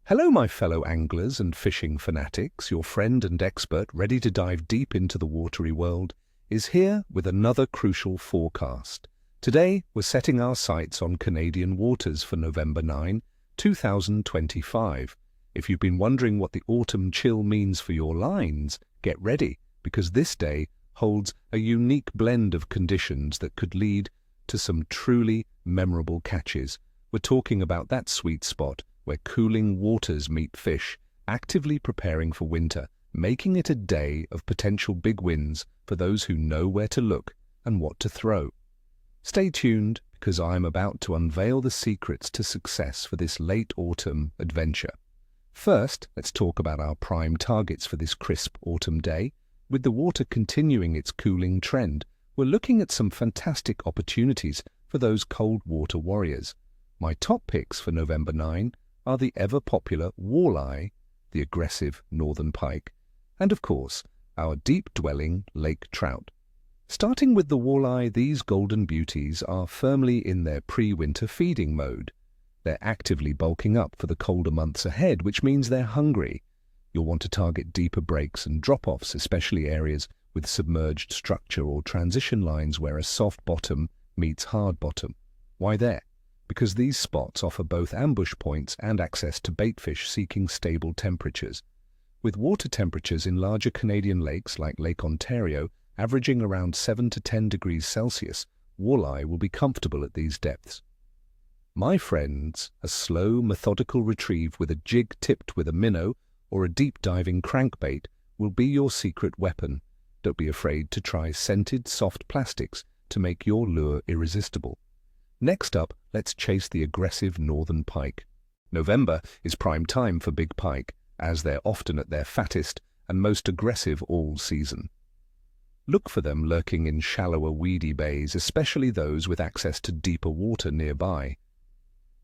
Hello, my fellow anglers and fishing fanatics. Your friend and expert, ready to dive deep into the watery world, is here with another crucial forecast. Today, we're setting our sights on Canadian waters for November 9, 2025. If you've been wondering what the autumn chill means for your lines, get ready, because this day holds a unique blend of conditions that could lead to some truly memorable catches. We're talking about that sweet spot where cooling waters meet fish, actively preparing for winter, making it a day of potential big wins for those who know where to look and what to throw. Stay tuned, because I'm about to unveil the secrets to success for this late autumn adventure. First, let's talk about our prime targets for this crisp autumn day. With the water continuing its cooling trend, we're looking at some fantastic opportunities for those cold water warriors. My top picks for November 9 are the ever-popular walleye, the aggressive northern pike, and of course, our deep-dwelling lake trout. Starting with the walleye, these golden beauties are firmly in their pre-winter feeding mode. They're actively bulking up for the colder months ahead, which means they're hungry. You'll want to target deeper breaks and drop-offs, especially areas with submerged structure or transition lines where a soft bottom meets hard bottom. Why there? Because these spots offer both ambush points and access to baitfish seeking stable temperatures. With water temperatures in larger Canadian lakes like Lake Ontario averaging around 7 to 10 degrees Celsius, walleye will be comfortable at these depths. My friends, a slow, methodical retrieve with a jig tipped with a minnow or a deep-diving crankbait will be your secret weapon. Don't be afraid to try scented, soft plastics to make your lure irresistible. Next up, let's chase the aggressive northern pike. November is prime time for big pike, as they're often at their fattest and most aggressive all season. Look for them lurking in shallower, weedy bays, especially those with access to deeper water nearby.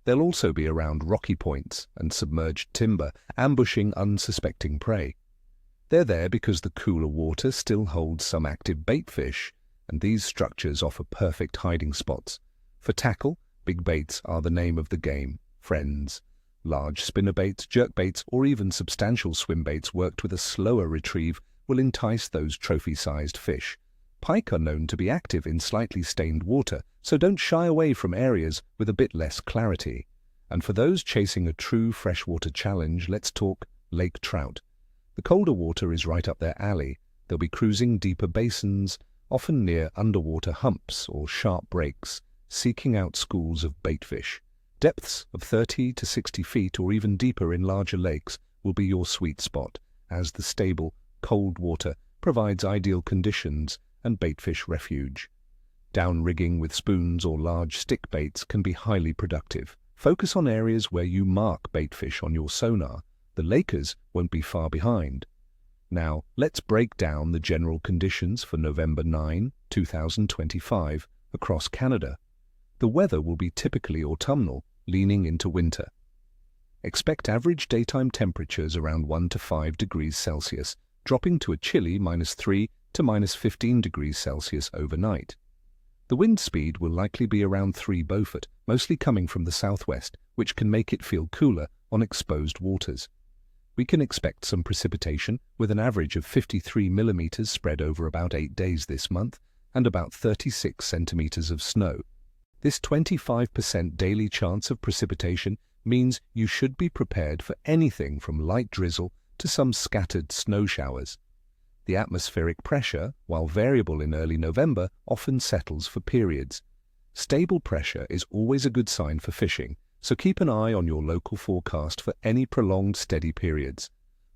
They'll also be around rocky points and submerged timber, ambushing unsuspecting prey. They're there because the cooler water still holds some active baitfish, and these structures offer perfect hiding spots. For tackle, big baits are the name of the game, friends. Large spinnerbaits, jerkbaits, or even substantial swimbaits worked with a slower retrieve will entice those trophy-sized fish. Pike are known to be active in slightly stained water, so don't shy away from areas with a bit less clarity. And for those chasing a true freshwater challenge, let's talk lake trout. The colder water is right up their alley. They'll be cruising deeper basins, often near underwater humps or sharp breaks, seeking out schools of baitfish. Depths of 30 to 60 feet or even deeper in larger lakes will be your sweet spot, as the stable, cold water provides ideal conditions and baitfish refuge. Downrigging with spoons or large stick baits can be highly productive. Focus on areas where you mark baitfish on your sonar. The lakers won't be far behind. Now, let's break down the general conditions for November 9, 2025 across Canada. The weather will be typically autumnal, leaning into winter. Expect average daytime temperatures around 1 to 5 degrees Celsius, dropping to a chilly -3 to -15 degrees Celsius overnight. The wind speed will likely be around 3 Beaufort, mostly coming from the southwest, which can make it feel cooler on exposed waters. We can expect some precipitation, with an average of 53 millimeters spread over about 8 days this month, and about 36 centimeters of snow. This 25% daily chance of precipitation means you should be prepared for anything from light drizzle to some scattered snow showers. The atmospheric pressure, while variable in early November, often settles for periods. Stable pressure is always a good sign for fishing, so keep an eye on your local forecast for any prolonged steady periods.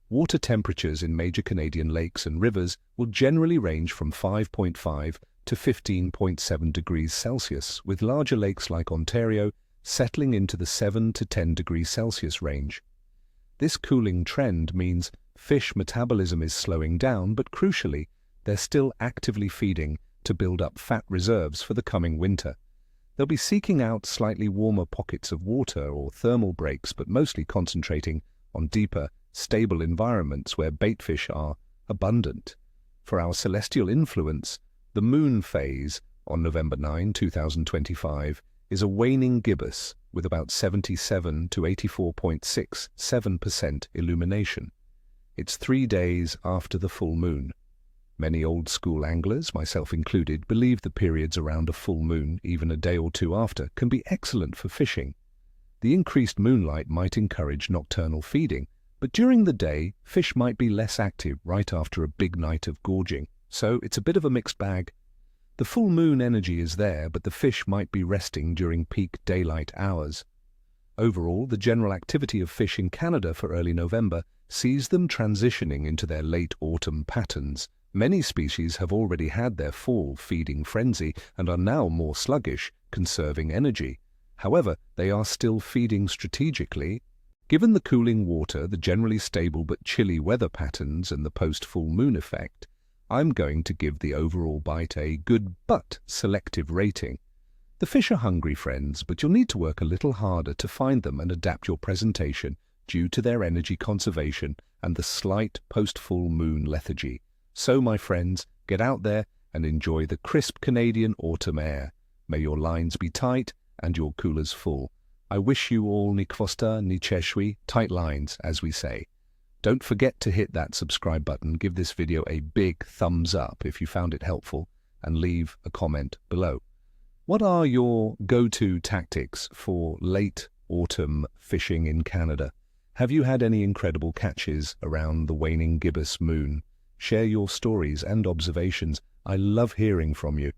Water temperatures in major Canadian lakes and rivers will generally range from 5.5 to 15.7 degrees Celsius, with larger lakes like Ontario settling into the 7 to 10 degrees Celsius range. This cooling trend means fish metabolism is slowing down, but crucially, they're still actively feeding to build up fat reserves for the coming winter. They'll be seeking out slightly warmer pockets of water or thermal breaks, but mostly concentrating on deeper, stable environments where baitfish are abundant. For our celestial influence, the moon phase on November 9, 2025 is a waning gibbous with about 77 to 84.67% illumination. It's 3 days after the full moon. Many old-school anglers, myself included, believe the periods around a full moon, even a day or two after, can be excellent for fishing. The increased moonlight might encourage nocturnal feeding, but during the day, fish might be less active right after a big night of gorging, so it's a bit of a mixed bag. The full moon energy is there, but the fish might be resting during peak daylight hours. Overall, the general activity of fish in Canada for early November sees them transitioning into their late autumn patterns. Many species have already had their fall feeding frenzy and are now more sluggish, conserving energy. However, they are still feeding strategically. Given the cooling water, the generally stable but chilly weather patterns and the post-full moon effect, I'm going to give the overall bite a good but selective rating. The fish are hungry, friends, but you'll need to work a little harder to find them and adapt your presentation due to their energy conservation and the slight post-full moon lethargy. So, my friends, get out there and enjoy the crisp Canadian autumn air. May your lines be tight and your coolers full. I wish you all ni kwosta ni cheshwi, tight lines, as we say. Don't forget to hit that subscribe button, give this video a big thumbs up if you found it helpful, and leave a comment below. What are your go-to tactics for late autumn fishing in Canada? Have you had any incredible catches around the waning gibbous moon? Share your stories and observations. I love hearing from you.